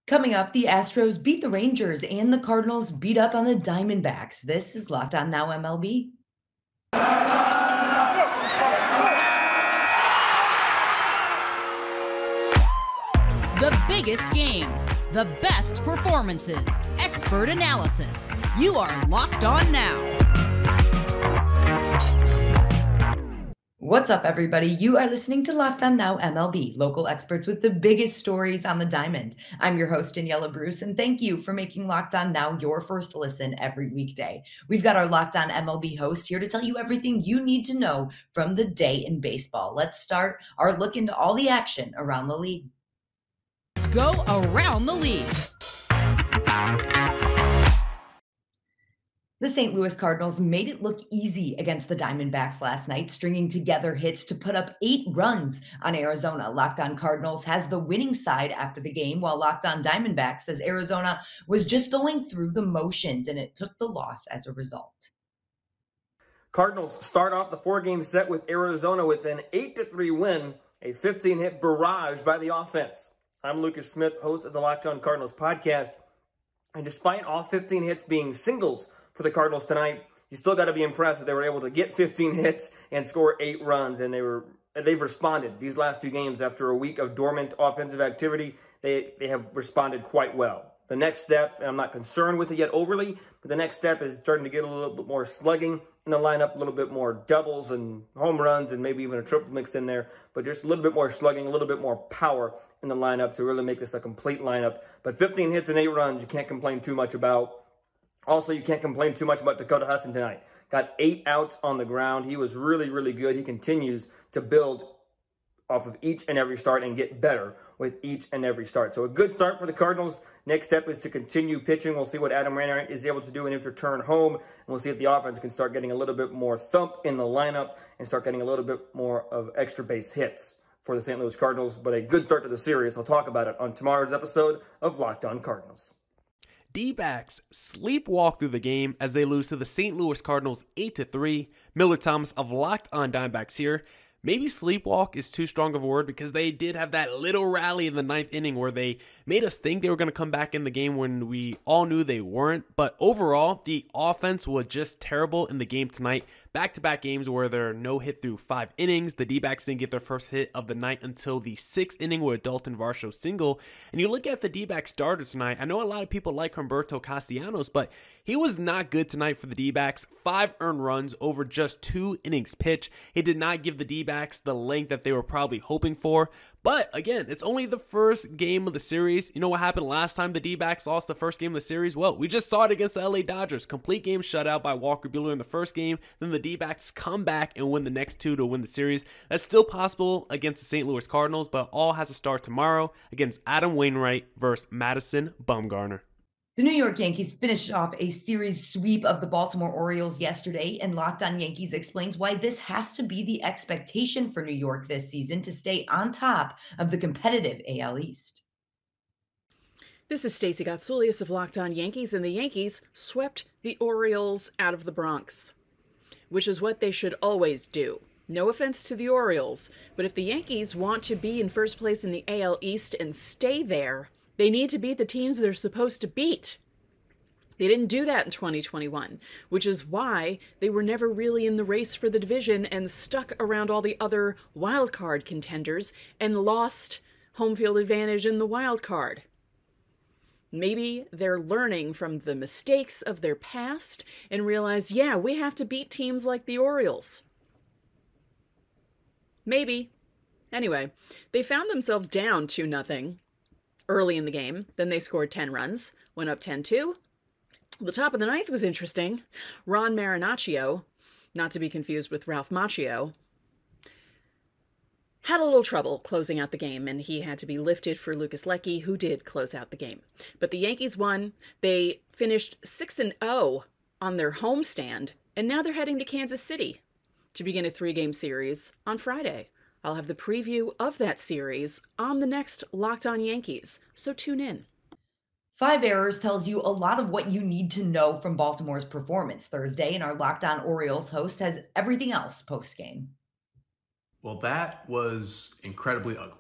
Coming up, the Astros beat the Rangers and the Cardinals beat up on the Diamondbacks. This is Locked On Now MLB. The biggest games, the best performances, expert analysis. You are Locked On Now. What's up, everybody? You are listening to Locked On Now MLB, local experts with the biggest stories on the diamond. I'm your host, Daniela Bruce, and thank you for making Locked On Now your first listen every weekday. We've got our Locked On MLB host here to tell you everything you need to know from the day in baseball. Let's start our look into all the action around the league. Let's go around the league. The St. Louis Cardinals made it look easy against the Diamondbacks last night, stringing together hits to put up 8 runs on Arizona. Locked On Cardinals has the winning side after the game, while Locked On Diamondbacks says Arizona was just going through the motions and it took the loss as a result. Cardinals start off the 4-game set with Arizona with an 8-3 win, a 15-hit barrage by the offense. I'm Lucas Smith, host of the Locked On Cardinals podcast, and despite all 15 hits being singles for the Cardinals tonight, you still got to be impressed that they were able to get 15 hits and score 8 runs, and they've responded these last 2 games after a week of dormant offensive activity. They have responded quite well. The next step, and I'm not concerned with it yet overly, but the next step is starting to get a little bit more slugging in the lineup, a little bit more doubles and home runs, and maybe even a triple mixed in there, but just a little bit more slugging, a little bit more power in the lineup to really make this a complete lineup. But 15 hits and 8 runs, you can't complain too much about. Also, you can't complain too much about Dakota Hudson tonight. Got 8 outs on the ground. He was really, really good. He continues to build off of each and every start and get better with each and every start. So a good start for the Cardinals. Next step is to continue pitching. We'll see what Adam Wainwright is able to do in his return home. And we'll see if the offense can start getting a little bit more thump in the lineup and start getting a little bit more of extra base hits for the St. Louis Cardinals. But a good start to the series. I'll talk about it on tomorrow's episode of Locked On Cardinals. D-backs sleepwalk through the game as they lose to the St. Louis Cardinals 8-3. Miller Thomas of Locked On Diamondbacks here. Maybe sleepwalk is too strong of a word because they did have that little rally in the 9th inning where they made us think they were going to come back in the game when we all knew they weren't. But overall, the offense was just terrible in the game tonight. Back-to-back games where they're no hit through 5 innings. The D-backs didn't get their first hit of the night until the 6th inning with a Dalton Varsho single. And you look at the D-backs starter tonight, I know a lot of people like Humberto Castellanos, but he was not good tonight for the D-backs. 5 earned runs over just 2 innings pitched. He did not give the D-backs the length that they were probably hoping for. But again, it's only the first game of the series. You know what happened last time the D-backs lost the first game of the series? Well, we just saw it against the LA Dodgers. Complete game shutout by Walker Buehler in the first game. Then the D-backs come back and win the next 2 to win the series. That's still possible against the St. Louis Cardinals, but all has to start tomorrow against Adam Wainwright versus Madison Bumgarner. The New York Yankees finished off a series sweep of the Baltimore Orioles yesterday, and Locked On Yankees explains why this has to be the expectation for New York this season to stay on top of the competitive AL East. This is Stacey Gotsoulias of Locked On Yankees, and the Yankees swept the Orioles out of the Bronx, which is what they should always do. No offense to the Orioles, but if the Yankees want to be in first place in the AL East and stay there, they need to beat the teams they're supposed to beat. They didn't do that in 2021, which is why they were never really in the race for the division and stuck around all the other wild card contenders and lost home field advantage in the wild card. Maybe they're learning from the mistakes of their past and realize, yeah, we have to beat teams like the Orioles. Maybe. Anyway, they found themselves down 2-0 early in the game. Then they scored 10 runs, went up 10-2. The top of the 9th was interesting. Ron Marinaccio, not to be confused with Ralph Macchio, had a little trouble closing out the game, and he had to be lifted for Lucas Lecky, who did close out the game. But the Yankees won. They finished 6-0 on their homestand, and now they're heading to Kansas City to begin a 3-game series on Friday. I'll have the preview of that series on the next Locked On Yankees, so tune in. 5 errors tells you a lot of what you need to know from Baltimore's performance Thursday, and our Locked On Orioles host has everything else post-game. Well, that was incredibly ugly.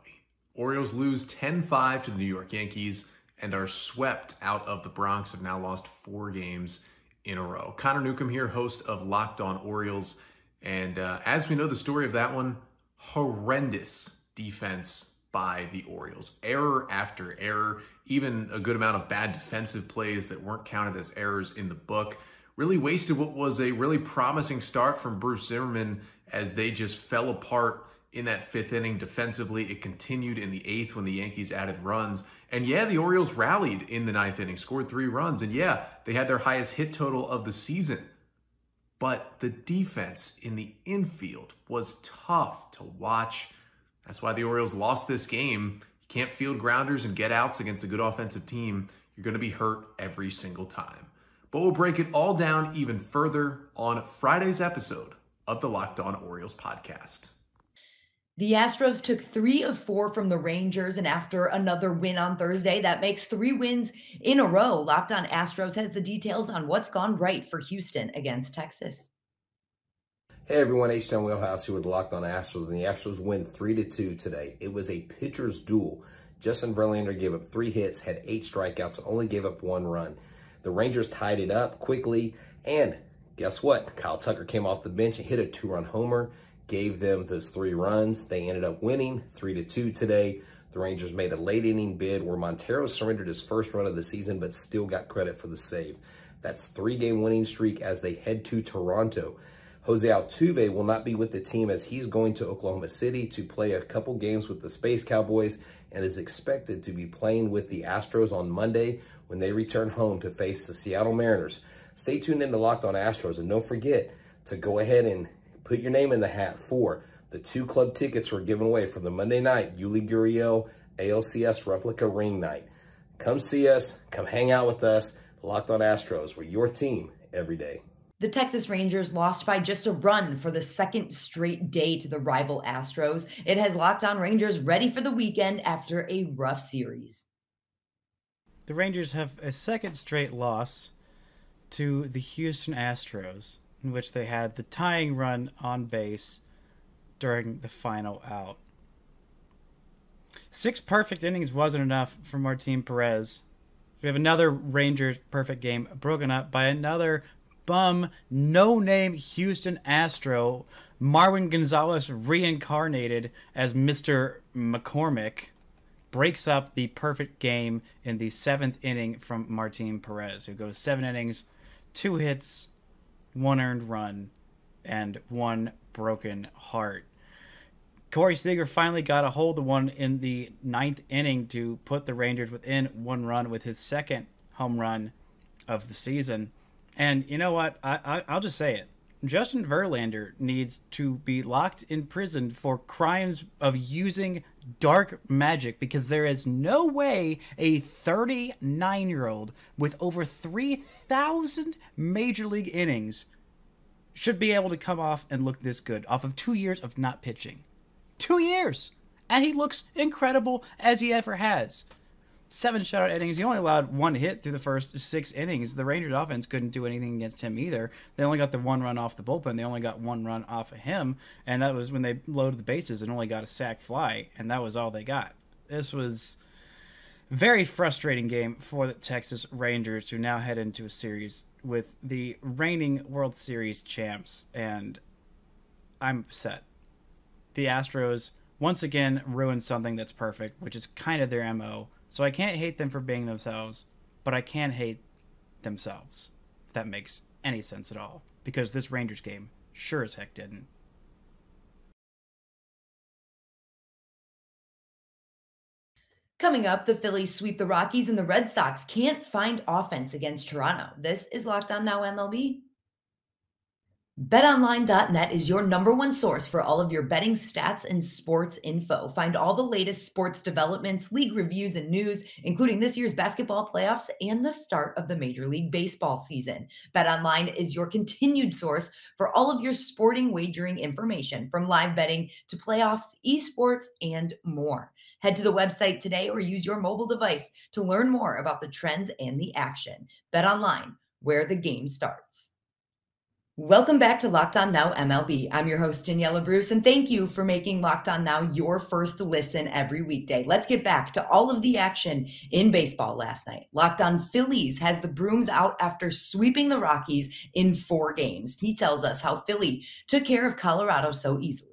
Orioles lose 10-5 to the New York Yankees. and are swept out of the Bronx, have now lost 4 games in a row. Connor Newcomb here, host of Locked On Orioles. And as we know the story of that one, horrendous defense by the Orioles. Error after error, even a good amount of bad defensive plays that weren't counted as errors in the book. Really wasted what was a really promising start from Bruce Zimmerman as they just fell apart in that 5th inning defensively. It continued in the 8th when the Yankees added runs. And yeah, the Orioles rallied in the 9th inning, scored 3 runs. And yeah, they had their highest hit total of the season. But the defense in the infield was tough to watch. That's why the Orioles lost this game. You can't field grounders and get outs against a good offensive team. You're going to be hurt every single time. But we'll break it all down even further on Friday's episode of the Locked On Orioles podcast. The Astros took 3 of 4 from the Rangers, and after another win on Thursday, that makes 3 wins in a row. Locked On Astros has the details on what's gone right for Houston against Texas. Hey everyone, H-Town Wheelhouse here with Locked On Astros, and the Astros win 3-2 today. It was a pitcher's duel. Justin Verlander gave up 3 hits, had 8 strikeouts, and only gave up 1 run. The Rangers tied it up quickly, and guess what? Kyle Tucker came off the bench and hit a 2-run homer, gave them those 3 runs. They ended up winning 3-2 today. The Rangers made a late inning bid where Montero surrendered his first run of the season, but still got credit for the save. That's 3-game winning streak as they head to Toronto. Jose Altuve will not be with the team as he's going to Oklahoma City to play a couple games with the Space Cowboys and is expected to be playing with the Astros on Monday when they return home to face the Seattle Mariners. Stay tuned in to Locked On Astros, and don't forget to go ahead and put your name in the hat for the 2 club tickets we're giving away for the Monday night Yuli Gurriel ALCS Replica Ring Night. Come see us. Come hang out with us. Locked On Astros, we're your team every day. The Texas Rangers lost by just a run for the 2nd straight day to the rival Astros. It has Locked On Rangers ready for the weekend after a rough series. The Rangers have a 2nd straight loss to the Houston Astros, in which they had the tying run on base during the final out. 6 perfect innings wasn't enough for Martin Perez. We have another Rangers perfect game broken up by another bum, no-name Houston Astro, Marwin Gonzalez reincarnated as Mr. McCormick, breaks up the perfect game in the 7th inning from Martin Perez, who goes 7 innings, 2 hits, 1 earned run, and 1 broken heart. Corey Seager finally got a hold of one in the 9th inning to put the Rangers within 1 run with his 2nd home run of the season. And you know what? I'll just say it. Justin Verlander needs to be locked in prison for crimes of using dark magic, because there is no way a 39-year-old with over 3,000 major league innings should be able to come off and look this good off of 2 years of not pitching. 2 years! And he looks incredible as he ever has. 7 shutout innings. He only allowed 1 hit through the first 6 innings. The Rangers offense couldn't do anything against him either. They only got the 1 run off the bullpen. They only got 1 run off of him, and that was when they loaded the bases and only got a sac fly, and that was all they got. This was a very frustrating game for the Texas Rangers, who now head into a series with the reigning World Series champs, and I'm upset. The Astros once again ruined something that's perfect, which is kind of their MO. So I can't hate them for being themselves, but I can hate themselves, if that makes any sense at all, because this Rangers game sure as heck didn't. Coming up, the Phillies sweep the Rockies and the Red Sox can't find offense against Toronto. This is Locked On Now MLB. BetOnline.net is your #1 source for all of your betting stats and sports info. Find all the latest sports developments, league reviews, and news, including this year's basketball playoffs and the start of the Major League Baseball season. BetOnline is your continued source for all of your sporting wagering information, from live betting to playoffs, esports, and more. Head to the website today or use your mobile device to learn more about the trends and the action. BetOnline, where the game starts. Welcome back to Locked On Now MLB. I'm your host, Daniela Bruce, and thank you for making Locked On Now your first listen every weekday. Let's get back to all of the action in baseball last night. Locked On Phillies has the brooms out after sweeping the Rockies in 4 games. He tells us how Philly took care of Colorado so easily.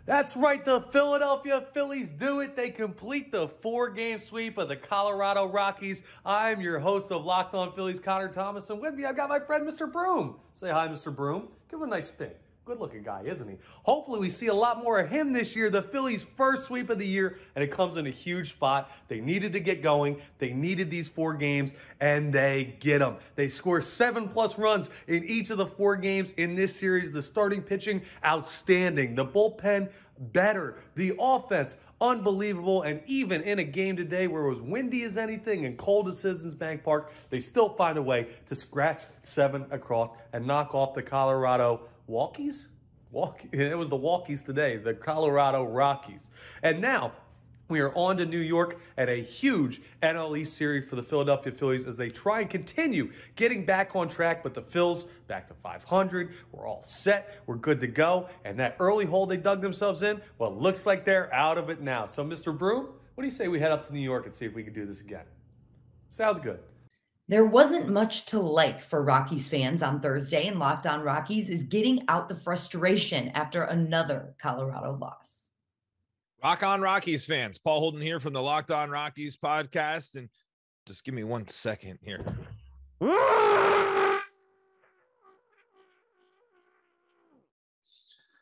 That's right, the Philadelphia Phillies do it. They complete the 4-game sweep of the Colorado Rockies. I'm your host of Locked On Phillies, Connor Thomas, and with me I've got my friend Mr. Broom. Say hi, Mr. Broom. Give him a nice spin. Good-looking guy, isn't he? Hopefully we see a lot more of him this year. The Phillies' first sweep of the year, and it comes in a huge spot. They needed to get going. They needed these 4 games, and they get them. They score 7+ runs in each of the 4 games in this series. The starting pitching, outstanding. The bullpen, better. The offense, unbelievable. And even in a game today where it was windy as anything and cold at Citizens Bank Park, they still find a way to scratch 7 across and knock off the Colorado Walkies? It was the Walkies today, the Colorado Rockies. And now we are on to New York at a huge NL East series for the Philadelphia Phillies as they try and continue getting back on track. But the Phils back to 500. We're all set. We're good to go. And that early hole they dug themselves in, well, it looks like they're out of it now. So, Mr. Broom, what do you say we head up to New York and see if we can do this again? Sounds good. There wasn't much to like for Rockies fans on Thursday, and Locked On Rockies is getting out the frustration after another Colorado loss. Rock on Rockies fans. Paul Holden here from the Locked On Rockies podcast. And just give me 1 second here.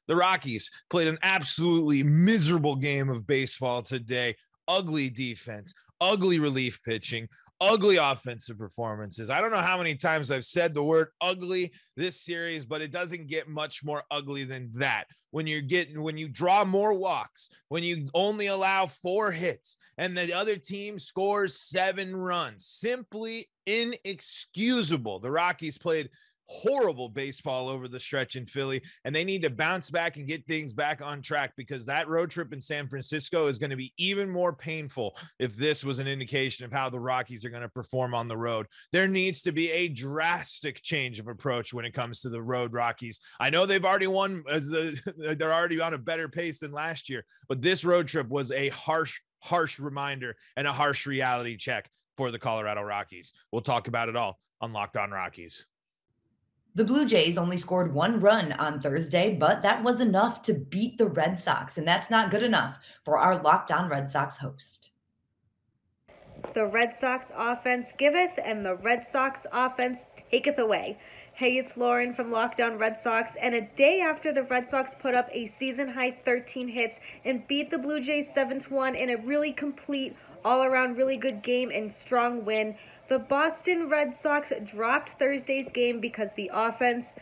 The Rockies played an absolutely miserable game of baseball today. Ugly defense, ugly relief pitching, ugly offensive performances. I don't know how many times I've said the word ugly this series, but it doesn't get much more ugly than that. When you draw more walks, when you only allow 4 hits and the other team scores 7 runs, simply inexcusable. The Rockies played horrible baseball over the stretch in Philly, and they need to bounce back and get things back on track because that road trip in San Francisco is going to be even more painful if this was an indication of how the Rockies are going to perform on the road. There needs to be a drastic change of approach when it comes to the road Rockies. I know they've already won. They're already on a better pace than last year, but this road trip was a harsh reminder and a harsh reality check for the Colorado Rockies. We'll talk about it all on Locked On Rockies. The Blue Jays only scored 1 run on Thursday, but that was enough to beat the Red Sox, and that's not good enough for our Locked On Red Sox host. The Red Sox offense giveth, and the Red Sox offense taketh away. Hey, it's Lauren from Locked On Red Sox, and a day after the Red Sox put up a season-high 13 hits and beat the Blue Jays 7-1 in a really complete, all-around really good game and strong win, the Boston Red Sox dropped Thursday's game because the offense,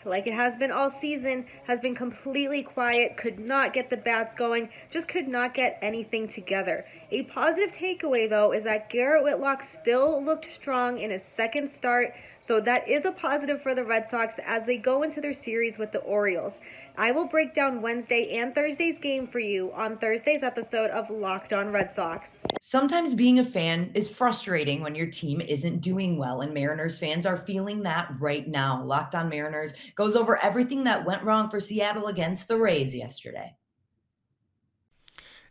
like it has been all season, has been completely quiet, could not get the bats going, just could not get anything together. A positive takeaway, though, is that Garrett Whitlock still looked strong in his second start, so that is a positive for the Red Sox as they go into their series with the Orioles. I will break down Wednesday and Thursday's game for you on Thursday's episode of Locked On Red Sox. Sometimes being a fan is frustrating when your team isn't doing well, and Mariners fans are feeling that right now. Locked On Mariners goes over everything that went wrong for Seattle against the Rays yesterday.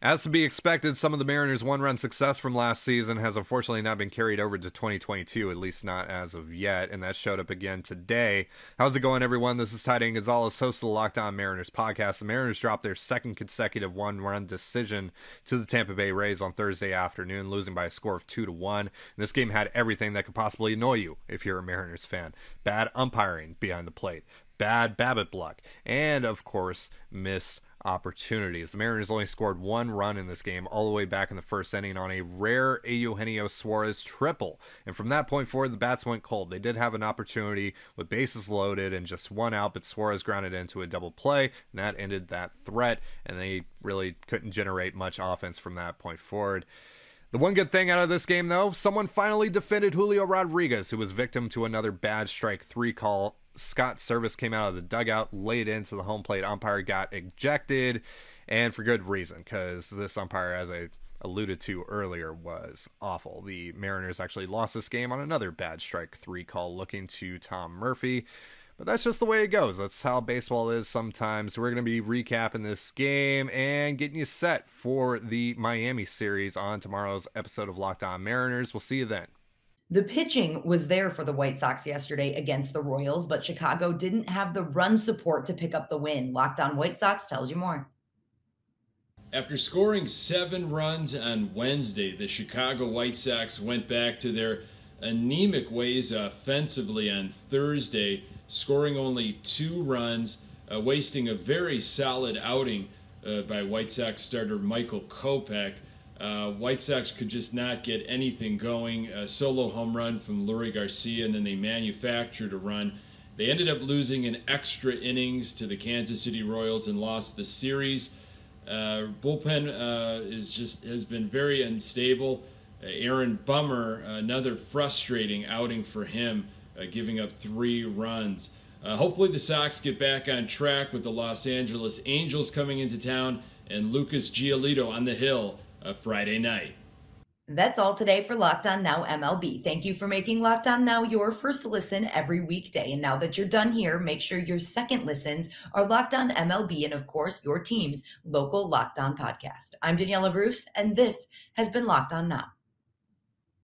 As to be expected, some of the Mariners' one-run success from last season has unfortunately not been carried over to 2022, at least not as of yet, and that showed up again today. How's it going, everyone? This is Ty Gonzalez, host of the Locked On Mariners podcast. The Mariners dropped their second consecutive one-run decision to the Tampa Bay Rays on Thursday afternoon, losing by a score of 2-1. This game had everything that could possibly annoy you if you're a Mariners fan. Bad umpiring behind the plate, bad BABIP luck, and, of course, missed opportunities. The Mariners only scored 1 run in this game all the way back in the first inning on a rare Eugenio Suarez triple, and from that point forward the bats went cold. They did have an opportunity with bases loaded and just 1 out, but Suarez grounded into a double play, and that ended that threat, and they really couldn't generate much offense from that point forward. The one good thing out of this game, though, someone finally defended Julio Rodriguez, who was victim to another bad strike 3 call. Scott Service came out of the dugout, laid into the home plate umpire, got ejected, and for good reason, because this umpire, as I alluded to earlier, was awful. The Mariners actually lost this game on another bad strike 3 call looking to Tom Murphy. But that's just the way it goes. That's how baseball is sometimes. We're going to be recapping this game and getting you set for the Miami series on tomorrow's episode of Locked On Mariners. We'll see you then. The pitching was there for the White Sox yesterday against the Royals, but Chicago didn't have the run support to pick up the win. Locked On White Sox tells you more. After scoring 7 runs on Wednesday, the Chicago White Sox went back to their anemic ways offensively on Thursday, scoring only 2 runs, wasting a very solid outing by White Sox starter Michael Kopech. White Sox could just not get anything going. A solo home run from Lurie Garcia, and then they manufactured a run. They ended up losing in extra innings to the Kansas City Royals and lost the series. Bullpen has been very unstable. Aaron Bummer, another frustrating outing for him, giving up 3 runs. Hopefully the Sox get back on track with the Los Angeles Angels coming into town and Lucas Giolito on the hill Friday night. That's all today for Locked On Now MLB. Thank you for making Locked On Now your first listen every weekday. And now that you're done here, make sure your second listens are Locked On MLB and, of course, your team's local Locked On podcast. I'm Daniela Bruce, and this has been Locked On Now.